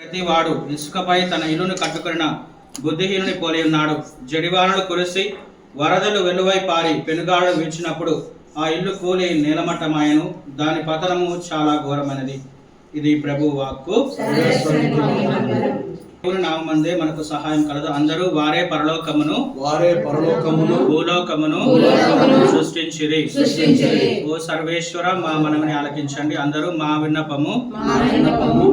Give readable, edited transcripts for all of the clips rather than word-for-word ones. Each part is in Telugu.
ప్రతివాడు ఇసుకపై తన ఇల్లును కట్టుకున్న బుద్ధిహీనుని పోలి ఉన్నాడు. జడివానలు కురిసి వరదలు వెలువై పారి పెనుగాళ్ళు వీచినప్పుడు ఆ ఇల్లు కూలి నేలమట్టమాయను, దాని పతనము చాలా ఘోరమైనది. ఇది ప్రభు వాక్కు. దేవుని నామమందే మనకు సహాయం కలదు. అందరూ వారే పరలోకమును భూలోకమును సృష్టించిరి. ఓ సర్వేశ్వర, మా మనవిని ఆలకించండి. అందరూ మా విన్నపము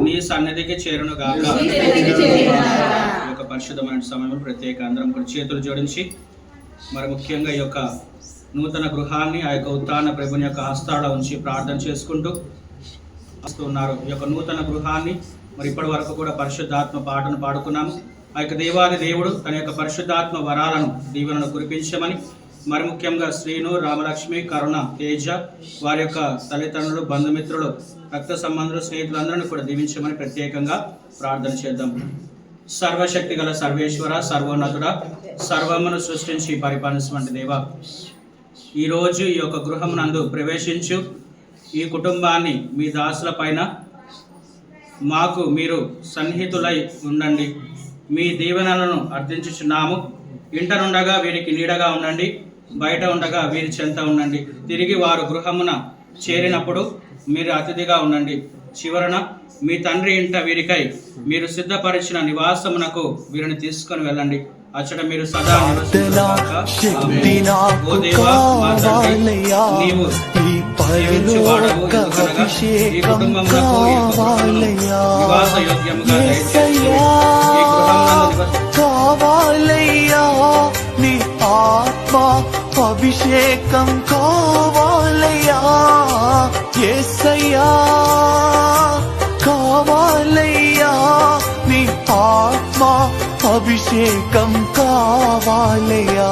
నీ సన్నిధికి చేరును గాక. ఈ యొక్క పరిశుద్ధమైన సమయంలో ప్రత్యేక అందరం కూడా చేతులు జోడించి మరి ముఖ్యంగా ఈ యొక్క నూతన గృహాన్ని ఆ యొక్క ఉత్థాన ప్రభుని యొక్క హస్తాల్లో ఉంచి ప్రార్థన చేసుకుంటూ ఉన్నారు. ఈ యొక్క నూతన గృహాన్ని మరి ఇప్పటి వరకు కూడా పరిశుద్ధాత్మ పాటను పాడుకున్నాము. ఆ యొక్క దేవాది దేవుడు తన యొక్క పరిశుద్ధాత్మ వరాలను దీవెనను కురిపించమని, మరి ముఖ్యంగా శ్రీను, రామలక్ష్మి, కరుణ, తేజ వారి యొక్క తల్లిదండ్రులు, బంధుమిత్రులు, రక్త సంబంధులు, స్నేహితులందరినీ కూడా దీవించమని ప్రత్యేకంగా ప్రార్థన చేద్దాం. సర్వశక్తి గల సర్వేశ్వర, సర్వోన్నతుడ, సర్వమును సృష్టించి పరిపాలించమంటే దేవా, ఈరోజు ఈ యొక్క గృహమునందు ప్రవేశించు ఈ కుటుంబాన్ని మీ దాసుల పైన మాకు మీరు సన్నిహితులై ఉండండి. మీ దీవెనలను అర్థించుచున్నాము. ఇంట నుండగా వీరికి నీడగా ఉండండి, బయట ఉండగా వీరి చెంత ఉండండి. తిరిగి వారు గృహమున చేరినప్పుడు మీరు అతిథిగా ఉండండి. చివరన మీ తండ్రి ఇంట వీరికై మీరు సిద్ధపరిచిన నివాసమునకు వీరిని తీసుకొని వెళ్ళండి. అచ్చట మీరు సదా నీవు జీవించువాడవు, ఎందుకనగా ఈ కుటుంబమునకు నివాస యోగ్యముగా కావాలయ్యా, నీ ఆత్మ అభిషేకం కావాలయ్యా, యేసయ్యా కావాలయ్యా, నీ ఆత్మ అభిషేకం కావాలయ్యా.